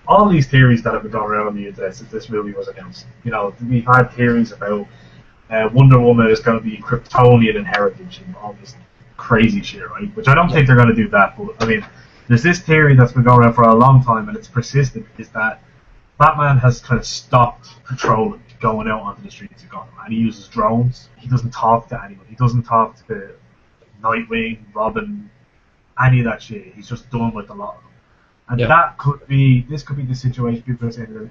all these theories that have been going around on the internet since this movie was announced. You know, we've had theories about Wonder Woman is going to be Kryptonian in heritage and all this crazy shit, right? Which I don't think they're going to do that. But I mean, there's this theory that's been going around for a long time, and it's persistent, is that Batman has kind of stopped patrolling, going out onto the streets of Gotham, and he uses drones. He doesn't talk to anyone. He doesn't talk to Nightwing, Robin, any of that shit. He's just done with a lot of them. And this could be the situation. People are saying that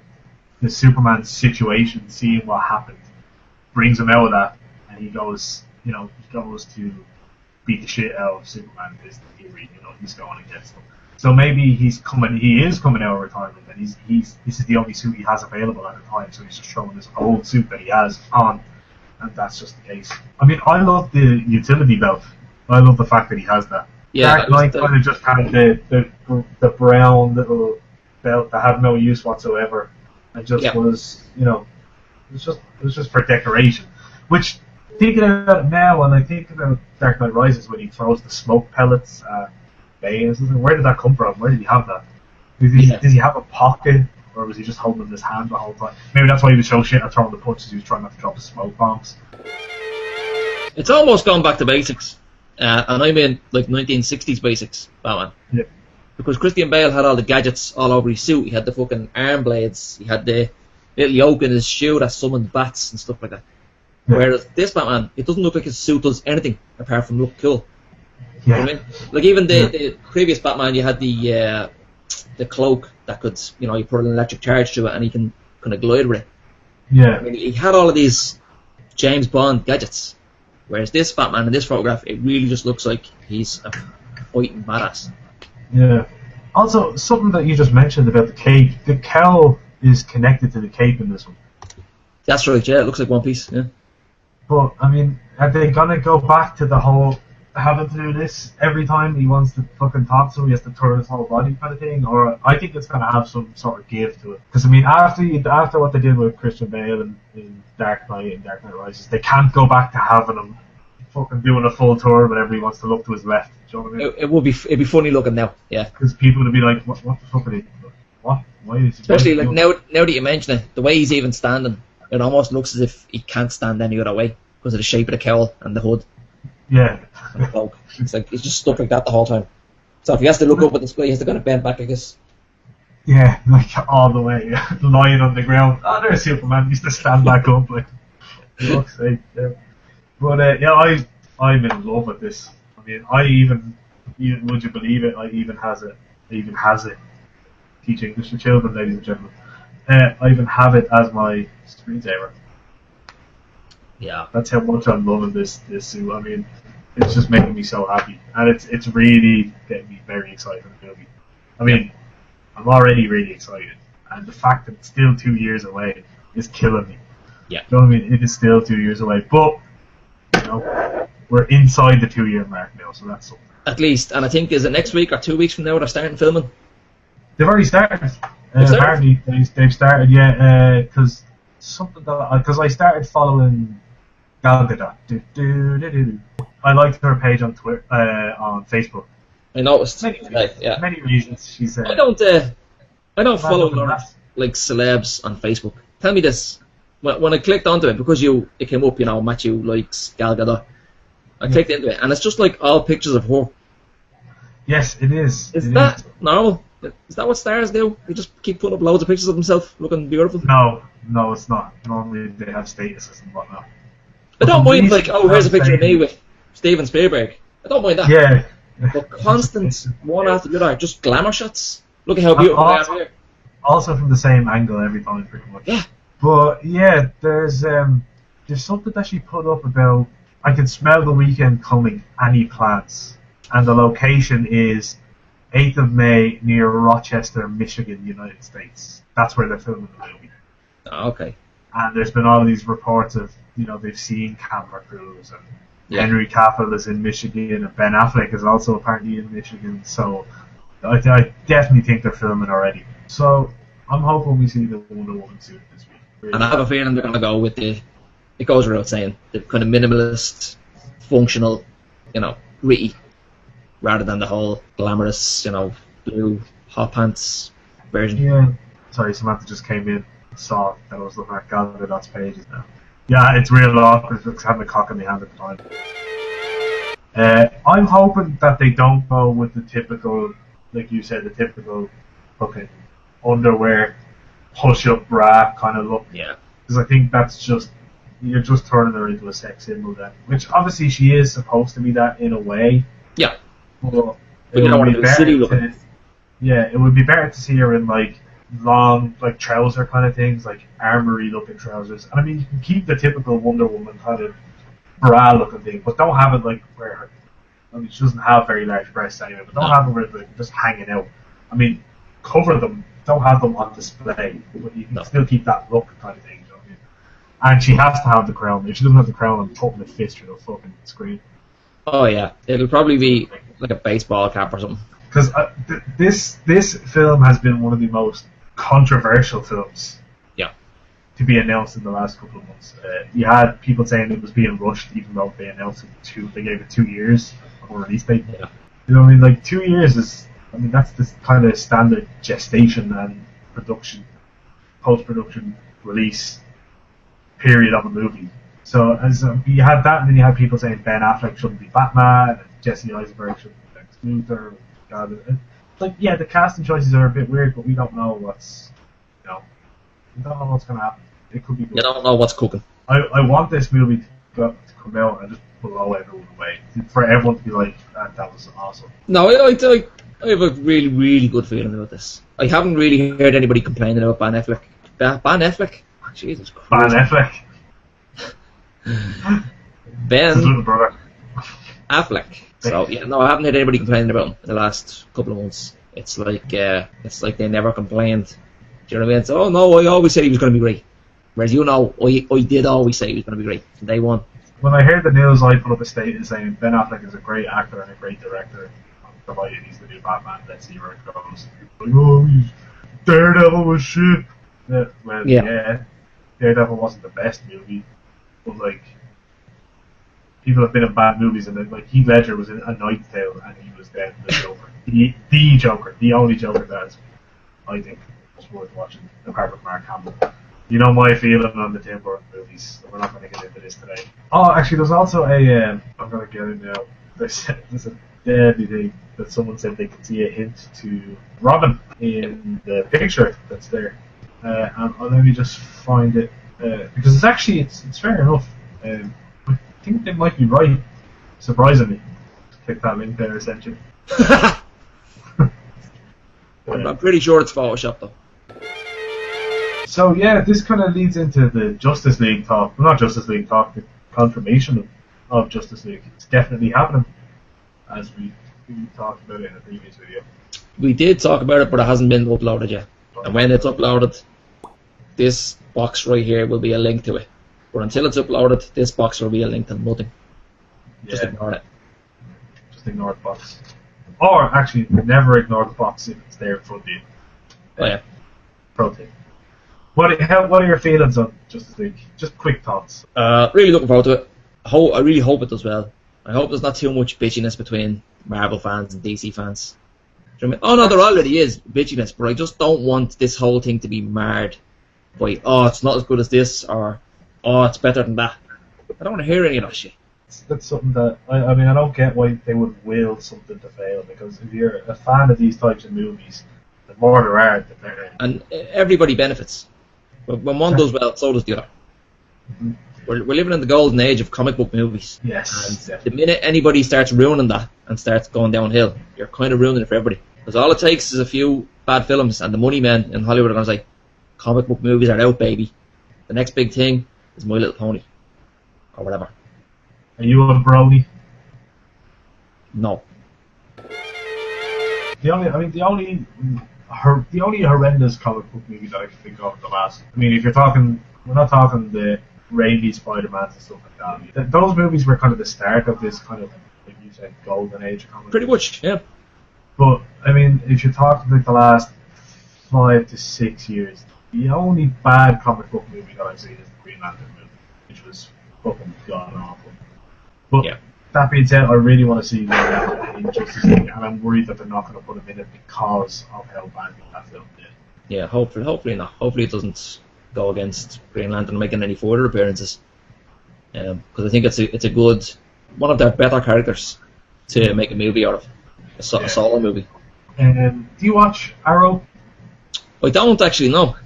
the Superman situation, seeing what happened, brings him out of that, and he goes to beat the shit out of Superman. This theory, he's going against him. So maybe he is coming out of retirement, and this is the only suit he has available at the time, so he's just throwing this old suit that he has on, and that's just the case. I mean, I love the utility belt. I love the fact that he has that. Yeah, Dark Knight kind of just had the brown little belt that had no use whatsoever, and just was, it was just for decoration. Which, thinking about it now, and I think about Dark Knight Rises when he throws the smoke pellets at Bane, where did that come from? Where did he have that? Did he have a pocket, or was he just holding it in his hand the whole time? Maybe that's why he was so shit at throwing the punches. He was trying not to drop the smoke bombs. It's almost gone back to basics. And I mean, like 1960s basics, Batman. Yeah. Because Christian Bale had all the gadgets all over his suit. He had the fucking arm blades. He had the little yoke in his shoe that summoned bats and stuff like that. Yeah. Whereas this Batman, it doesn't look like his suit does anything apart from look cool. Yeah. You know what I mean? Like even the previous Batman, you had the cloak that could, you put an electric charge to it and he can kind of glide with it. Yeah. I mean, he had all of these James Bond gadgets. Whereas this Batman in this photograph, it really just looks like he's a fighting badass. Yeah. Also, something that you just mentioned about the cape. The cowl is connected to the cape in this one. That's right, yeah. It looks like one piece, yeah. But, I mean, are they going to go back to the whole having to do this every time he wants to fucking talk to him, he has to turn his whole body kind of thing? Or I think it's going to have some sort of give to it. Because, I mean, after what they did with Christian Bale in Dark Knight and Dark Knight Rises, they can't go back to having him fucking doing a full tour whenever he wants to look to his left. Do you know what I mean? It'd be funny looking now, yeah. Because people would be like, what the fuck are they doing? What? Why is he Especially like now that you mention it, the way he's even standing, it almost looks as if he can't stand any other way because of the shape of the cowl and the hood. Yeah. And the cloak. It's like he's just stuck like that the whole time. So if he has to look up at the sky, he has to kind of bend back, I guess. Yeah, like all the way, lying on the ground. Oh, there's Superman. He used to stand back up, like, for fuck's sake. Yeah. But I'm in love with this. I mean, would you believe it? I even has it. Teach English to children, ladies and gentlemen. I even have it as my screensaver. Yeah. That's how much I'm loving this suit. I mean, it's just making me so happy, and it's really getting me very excited for the movie. I mean, I'm already really excited, and the fact that it's still 2 years away is killing me. Yeah. You know what I mean? It is still 2 years away, but we're inside the 2-year mark now, so that's something. At least, and I think is it next week or 2 weeks from now they're starting filming? They've already started. Apparently, they've started, yeah. Because I started following Gal Gadot. I liked her page on Twitter, on Facebook. I noticed. Many reasons. She said. I don't follow a lot of like celebs on Facebook. Tell me this: when I clicked onto it, because it came up, Matthew likes Gal Gadot. I clicked into it, and it's just like all pictures of her. Yes, it is. Is that normal? Is that what stars do? They just keep putting up loads of pictures of themselves looking beautiful? No, it's not. Normally they have statuses and whatnot. I don't mind, like, here's a picture of me with Steven Spielberg. I don't mind that. Yeah. But constant, one after the other, just glamour shots. Look at how beautiful they are here. Also from the same angle every time, pretty much. Yeah. But, yeah, there's something that she put up about, I can smell the weekend coming, any plans? And the location is 8th of May near Rochester, Michigan, United States. That's where they're filming the movie. Oh, okay. And there's been all these reports of, they've seen camera crews, and Henry Cavill is in Michigan, and Ben Affleck is also apparently in Michigan. So I definitely think they're filming already. So I'm hoping we see the Wonder Woman suit this week. Really. And I have a feeling they're going to go with it goes without saying, the kind of minimalist, functional, gritty, rather than the whole glamorous, blue hot pants version. Yeah. Sorry, Samantha just came in, saw that I was looking at Gal Gadot's pages now. Yeah, it's real awkward because having a cock in my hand at the time. I'm hoping that they don't go with the typical, like you said, the typical fucking underwear, push-up bra kind of look. Yeah. Because I think that's just, you're just turning her into a sex symbol then. Which obviously she is supposed to be that in a way. Yeah. But you don't want to be silly looking. Yeah, it would be better to see her in like long, like trouser kind of things, like armory looking trousers. And I mean, you can keep the typical Wonder Woman kind of bra looking thing, but don't have it like where her, I mean, she doesn't have very large breasts anyway, but don't have them where they're just hanging out. I mean, cover them, don't have them on display, but you can still keep that look kind of thing. You know what I mean? And she has to have the crown. If she doesn't have the crown, I'm putting a fist through the fucking screen. Oh yeah, it'll probably be like a baseball cap or something. Because this film has been one of the most controversial films to be announced in the last couple of months. You had people saying it was being rushed, even though they announced it they gave it 2 years on release date. Yeah. You know what I mean? Like 2 years is, I mean, that's the kind of standard gestation and production, post-production release period of a movie. So as you had that, and then you had people saying Ben Affleck shouldn't be Batman, and Jesse Eisenberg shouldn't be Lex Luthor. Like, yeah, the casting choices are a bit weird, but we don't know what's, you know, we don't know what's going to happen. It could be good. You don't know what's cooking. I want this movie to come out and just blow everyone away. For everyone to be like, that was awesome. No, I have a really, really good feeling about this. I haven't really heard anybody complaining about Ben Affleck. Ben Affleck? Jesus Christ. Ben Affleck. Ben His little brother. Affleck. So yeah, no, I haven't heard anybody complaining about him in the last couple of months. It's like they never complained. Do you know what I mean? So, oh no, I always said he was going to be great. Whereas you know, I did always say he was going to be great from day one. When I heard the news, I put up a statement saying Ben Affleck is a great actor and a great director. Provided he's the new Batman, let's see where it goes. Like, oh, Daredevil was shit. Yeah, Daredevil wasn't the best movie, but like, people have been in bad movies, and then, like, Heath Ledger was in A Knight's Tale, and he was then the Joker. The Joker. The only Joker that I think was worth watching, apart from Mark Hamill. You know my feeling on the Tim Burton movies. We're not going to get into this today. Oh, actually, there's also I'm going to get in now. There's a deadly thing that someone said they could see a hint to Robin in the picture that's there. And let me just find it, because it's actually, it's fair enough. I think they might be right, surprisingly. Click that link there, essentially. I'm pretty sure it's Photoshop though. So yeah, this kind of leads into the Justice League talk. Well, not Justice League talk, the confirmation of Justice League. It's definitely happening, as we talked about it in a previous video. We did talk about it, but it hasn't been uploaded yet. And when it's uploaded, this box right here will be a link to it. But until it's uploaded, this box will be a link to nothing. Just ignore it. Just ignore the box. Or actually, never ignore the box if it's there in front of you. Oh yeah. Pro tip. What are your feelings on Justice League? Just quick thoughts. Really looking forward to it. I really hope it does well. I hope there's not too much bitchiness between Marvel fans and DC fans. Do you know what I mean? Oh no, there already is bitchiness, but I just don't want this whole thing to be marred by, oh, it's not as good as this, or oh, it's better than that. I don't want to hear any of that shit. That's something that I mean, I don't get why they would will something to fail, because if you're a fan of these types of movies, the more there are, the better. And everybody benefits. When one does well, so does the other. Mm-hmm. We're living in the golden age of comic book movies. Yes. And the minute anybody starts ruining that and starts going downhill, you're kind of ruining it for everybody. Because all it takes is a few bad films, and the money men in Hollywood are going to say, comic book movies are out, baby. The next big thing is My Little Pony. Or whatever. Are you a brony? No. The only horrendous comic book movie that I can think of the last. I mean, if you're talking, we're not talking the Raimi Spider-Man and stuff like that. Those movies were kind of the start of this kind of, like you said, golden age of comic. Pretty much, yeah. But I mean, if you're talking like the last 5 to 6 years, the only bad comic book movie that I've seen is the Green Lantern movie, which was fucking god awful. But yeah. That being said, I really want to see in Justice League, and I'm worried that they're not going to put him in it because of how badly that film did. Yeah, hopefully not. Hopefully it doesn't go against Green Lantern making any further appearances. Because I think it's a good, one of their better characters to make a movie out of. A solo movie. Do you watch Arrow? I don't actually know.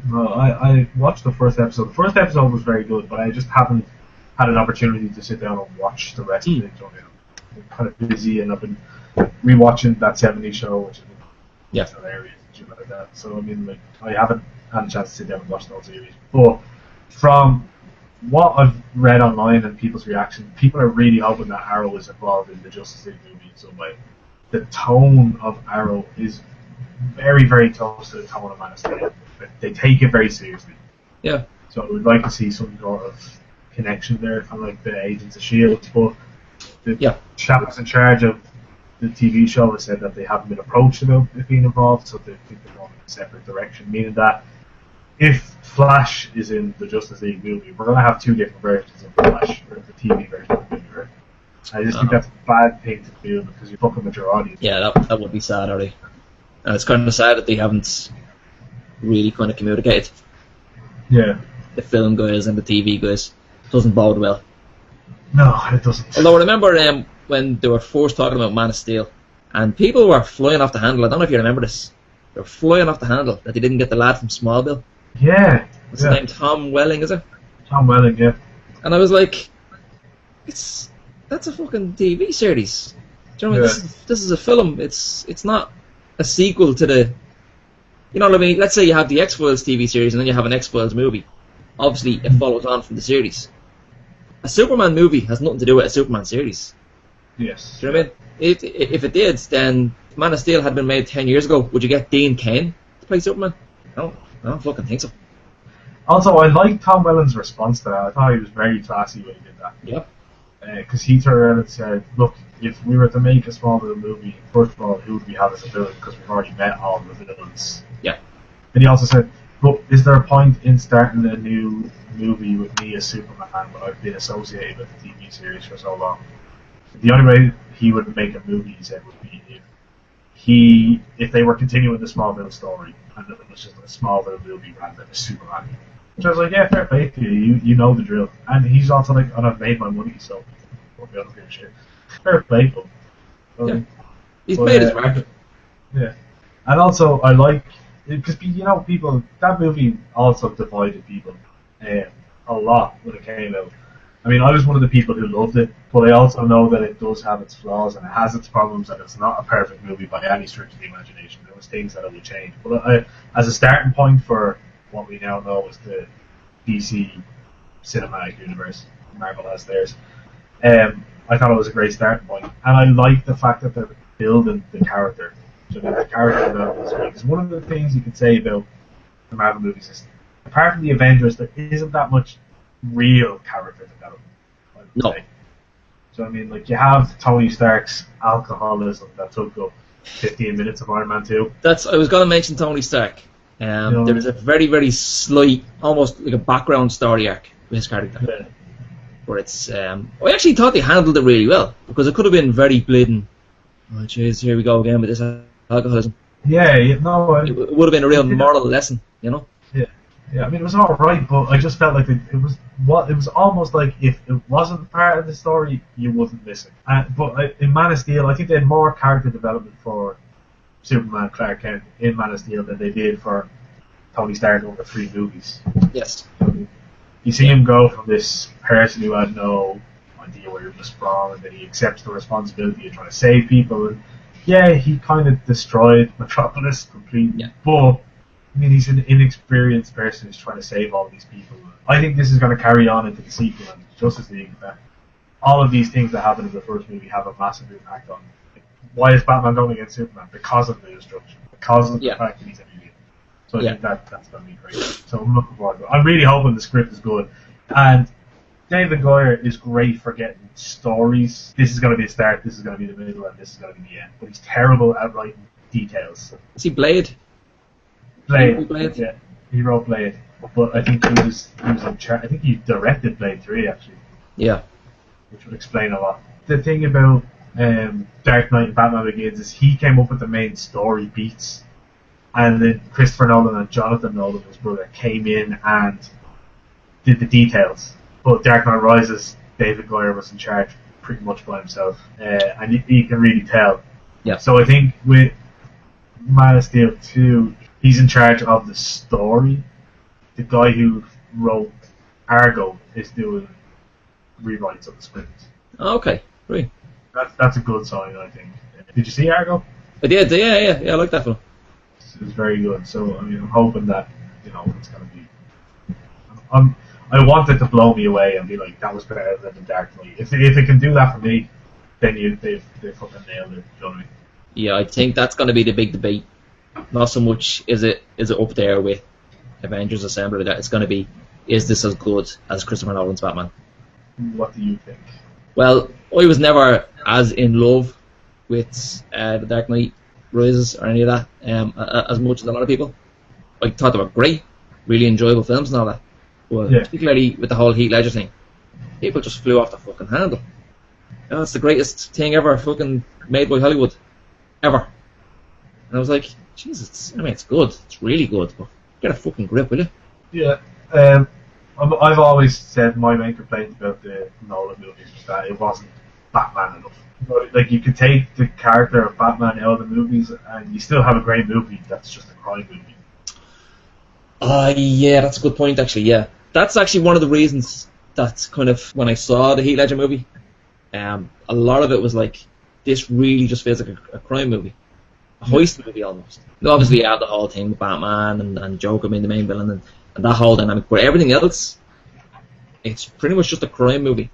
No, I watched the first episode. The first episode was very good, but I just haven't had an opportunity to sit down and watch the rest of it. So, I'm kind of busy, and I've been rewatching that '70s show, which is hilarious and shit like that. So I mean, like, I haven't had a chance to sit down and watch the whole series. But from what I've read online and people's reaction, people are really hoping that Arrow is involved in the Justice League movie in some way. The tone of Arrow is very, very close to the tone of Man of Steel. They take it very seriously. Yeah. So I would like to see some sort of connection there, kind of like the Agents of S.H.I.E.L.D. But the chaps in charge of the TV show has said that they haven't been approached about it being involved, so they think they're going in a separate direction, meaning that if Flash is in the Justice League movie, we're going to have two different versions of Flash, or the TV version of the movie, right? I just think that's a bad thing to do because you're fucking with your audience. Yeah, that would be sad, already. And it's kind of sad that they haven't really kind of communicated. Yeah. The film guys and the TV guys. Doesn't bode well. No, it doesn't. Although I remember when they were first talking about Man of Steel, and people were flying off the handle. I don't know if you remember this. They were flying off the handle that they didn't get the lad from Smallville. Yeah. What's his name? Tom Welling, is it? Tom Welling, yeah. And I was like, that's a fucking TV series. Do you know what I mean? This is a film. It's not a sequel to the... You know what I mean? Let's say you have the X-Files TV series and then you have an X-Files movie. Obviously, it follows on from the series. A Superman movie has nothing to do with a Superman series. Yes. Do you know what I mean? If it did, then Man of Steel had been made 10 years ago. Would you get Dean Cain to play Superman? No, I don't fucking think so. Also, I liked Tom Welling's response to that. I thought he was very classy when he did that. Yep. Because he turned around and said, look, if we were to make a Smallville movie, first of all, who would we have as a villain? Because we've already met all the villains. Yeah. And he also said, look, is there a point in starting a new movie with me as Superman when I've been associated with the TV series for so long? The only way he would make a movie, he said, would be if they were continuing the Smallville story and it was just a Smallville movie rather than a Superman. Which I was like, yeah, fair play to you. You know the drill. And he's also like, I've made my money, so I don't give a shit. Fair play to him. Yeah. He's made his market. Yeah. And also, I like, because, people, that movie also divided people a lot when it came out. I mean, I was one of the people who loved it, but I also know that it does have its flaws and it has its problems and it's not a perfect movie by any stretch of the imagination. There was things that it would change. But as a starting point for what we now know as the DC cinematic universe, Marvel has theirs, I thought it was a great starting point. And I like the fact that they're building the character. So the character development is great. Because one of the things you could say about the Marvel movies is, apart from the Avengers, there isn't that much real character development. No. So I mean, like, you have Tony Stark's alcoholism that took up 15 minutes of Iron Man 2. I was going to mention Tony Stark. There was a very, very slight, almost like a background story arc with his character. Yeah. Where it's, I actually thought they handled it really well, because it could have been very blatant. Oh jeez, here we go again with this alcoholism. Yeah, it would have been a real moral lesson, you know. Yeah, I mean, it was alright, but I just felt like it was almost like if it wasn't part of the story, you wouldn't miss it. But in Man of Steel, I think they had more character development for Superman, Clark Kent in Man of Steel than they did for Tony Stark over 3 movies. Yes. You see him go from this person who had no idea where he was from, and then he accepts the responsibility of trying to save people. And yeah, he kind of destroyed Metropolis completely. Yeah. But I mean, he's an inexperienced person who's trying to save all these people. I think this is going to carry on into the sequel and Justice League. That all of these things that happen in the first movie have a massive impact on. Why is Batman going against Superman? Because of the destruction. Because of the fact that he's an idiot. So I think that's going to be great. So I'm looking forward to it. I'm really hoping the script is good. And David Goyer is great for getting stories. This is going to be the start, this is going to be the middle, and this is going to be the end. But he's terrible at writing details. Is he Blade? Blade? Yeah, he wrote Blade. But I think he was in charge. I think he directed Blade 3, actually. Yeah. Which would explain a lot. The thing about Dark Knight and Batman Begins is he came up with the main story beats. and then Christopher Nolan and Jonathan Nolan, his brother, came in and did the details. But Dark Knight Rises, David Goyer was in charge pretty much by himself, and you can really tell. Yeah. So I think with Man of Steel 2, he's in charge of the story. The guy who wrote Argo is doing rewrites of the script. Oh, okay, great. That's a good sign, I think. Did you see Argo? I did, yeah, I like that film. It was very good. So I mean, I'm hoping that it's going to be. I want it to blow me away and be like, that was better than the Dark Knight. If it can do that for me, then they fucking nailed it. You know what I mean? Yeah, I think that's going to be the big debate. Not so much is it up there with Avengers Assemble. That it's going to be, is this as good as Christopher Nolan's Batman? What do you think? Well, I was never as in love with the Dark Knight Rises or any of that as much as a lot of people. I thought they were great, really enjoyable films and all that. But particularly with the whole Heath Ledger thing, people just flew off the fucking handle. It's the greatest thing ever fucking made by Hollywood. Ever. And I was like, Jesus, it's good. It's really good. But get a fucking grip, will you? Yeah. I've always said my main complaint about the Nolan movies was that it wasn't Batman enough. Like, you could take the character of Batman out of the movies and you still have a great movie that's just a crime movie. Yeah, that's a good point, actually, yeah. That's actually one of the reasons that kind of, when I saw the Heath Ledger movie, a lot of it was like, this really just feels like a crime movie. A heist movie, almost. Obviously, you have the whole thing with Batman and Joker being the main villain and that whole dynamic, but everything else, it's pretty much just a crime movie.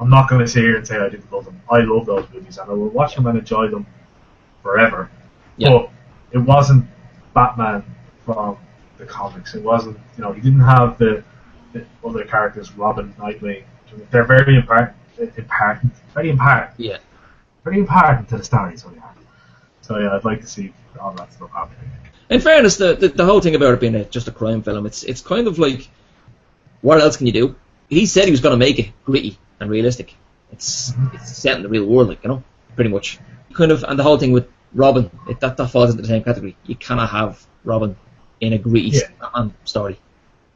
I'm not going to sit here and say I didn't love them. I love those movies and I will watch them and enjoy them forever. Yeah. But it wasn't Batman from the comics. It wasn't, he didn't have the other characters, Robin, Nightwing. They're very important. Yeah. Very important to the story. So yeah, I'd like to see all that stuff happening. In fairness, the whole thing about it being just a crime film, it's kind of like, what else can you do? He said he was going to make it gritty and realistic. It's set in the real world, pretty much. Kind of, and the whole thing with Robin, that falls into the same category. You cannot have Robin in a gritty Batman story,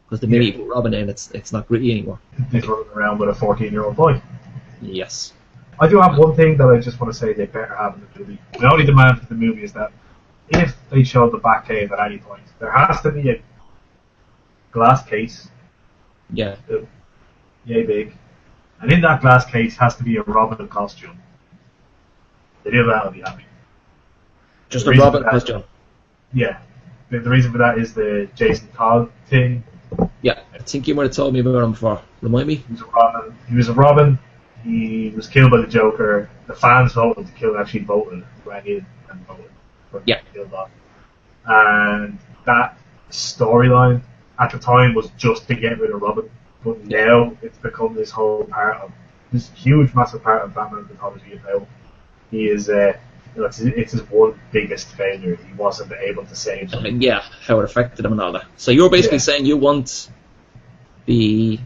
because the minute you put Robin in, it's not gritty anymore. He's running around with a 14-year-old boy. Yes. I do have one thing that I just want to say they better have in the movie. My only demand for the movie is that if they show the Batcave at any point, there has to be a glass case. Yeah. Yay big. And in that glass case has to be a Robin costume. They do that, I'll be happy. Just a Robin costume? Yeah. The reason for that is the Jason Todd thing. Yeah, I think you might have told me about him before. Remind me? He was a Robin. He was killed by the Joker. The fans voted to kill him, actually voted, rang in and voted for him to kill that. And that storyline at the time was just to get rid of Robin. But now it's become this whole part of, this huge, massive part of Batman mythology now. He is, it's his one biggest failure. He wasn't able to save him. Yeah, how it affected him and all that. So you're basically saying you want the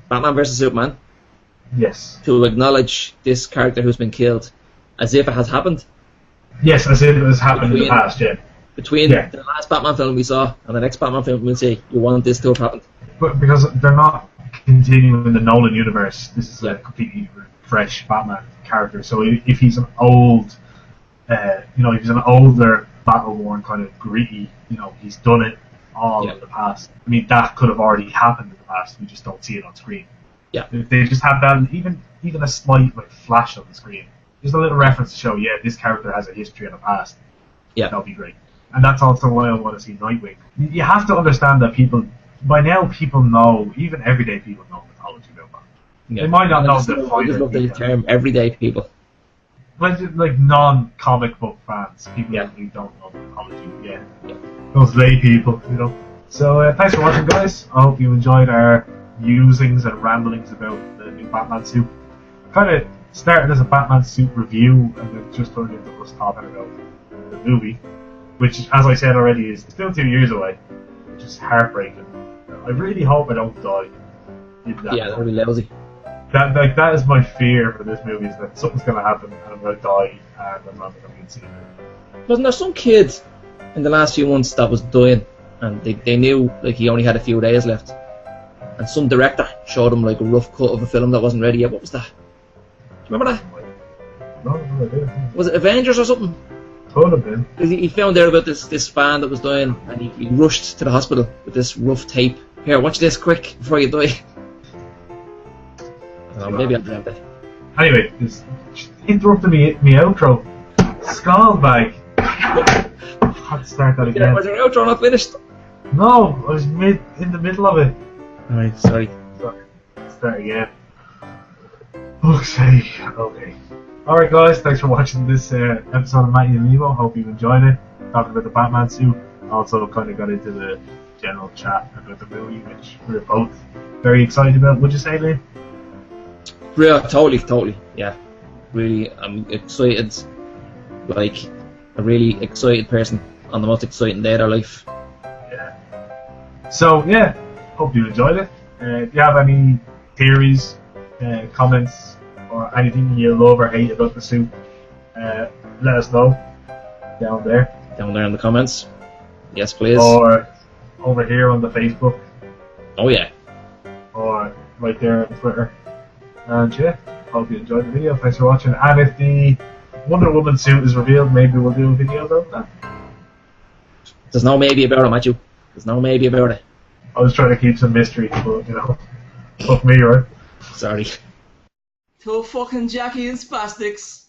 Batman vs Superman to acknowledge this character who's been killed as if it has happened? Yes, as if it has happened in the past, Between the last Batman film we saw and the next Batman film we'll see, you want this to have happened? But because they're not continuing in the Nolan universe, this is a completely fresh Batman character. So if he's an old, if he's an older, battle-worn kind of gritty, he's done it all in the past. I mean, that could have already happened in the past. We just don't see it on screen. Yeah. If they just have that, even a slight flash on the screen, just a little reference to show, this character has a history in the past. Yeah, that'll be great. And that's also why I want to see Nightwing. You have to understand that people know, even everyday people know mythology about that. Yeah. They might not know the I just love the term everyday people. Like non-comic book fans, people who don't know mythology. Those lay people, So thanks for watching, guys. I hope you enjoyed our musings and ramblings about the new Batman suit. Kind of started as a Batman suit review, and then just turned into us talking about the movie, which, as I said already, is still 2 years away, which is heartbreaking. I really hope I don't die in that. Yeah, that would be lousy. That is my fear for this movie, is that something's going to happen and I'm going to die and I'm not going to be able to see it. Wasn't there some kid in the last few months that was dying, and they knew like he only had a few days left. And some director showed him like a rough cut of a film that wasn't ready yet. What was that? Do you remember that? No, I didn't. Was it Avengers or something? Could have been. He found out about this fan that was dying, and he rushed to the hospital with this rough tape. Here, watch this quick before you die. I don't know, maybe I'll dream it. Anyway, this interrupted me outro. Skullbag. I had to start that again. Yeah, was your outro not finished? No, I was in the middle of it. Alright, sorry. Start again. Fuck's sake. Okay. Alright guys, thanks for watching this episode of Mattie and Liamo. Hope you enjoyed it. Talking about the Batman suit. Also kind of got into the general chat about the movie, which we're both very excited about. Would you say, Liam? Yeah, totally. Yeah. Really, I'm excited. Like, a really excited person on the most exciting day of their life. Yeah. So, yeah. Hope you enjoyed it. If you have any theories, comments, or anything you love or hate about the suit, let us know down there. Down there in the comments. Yes, please. Or over here on the Facebook. Oh, yeah. Or right there on Twitter. And yeah, hope you enjoyed the video. Thanks for watching. And if the Wonder Woman suit is revealed, maybe we'll do a video about that. There's no maybe about it, Matthew. There's no maybe about it. I was trying to keep some mystery, but you know, fuck me, right? Sorry. To fucking Jackie and Spastics.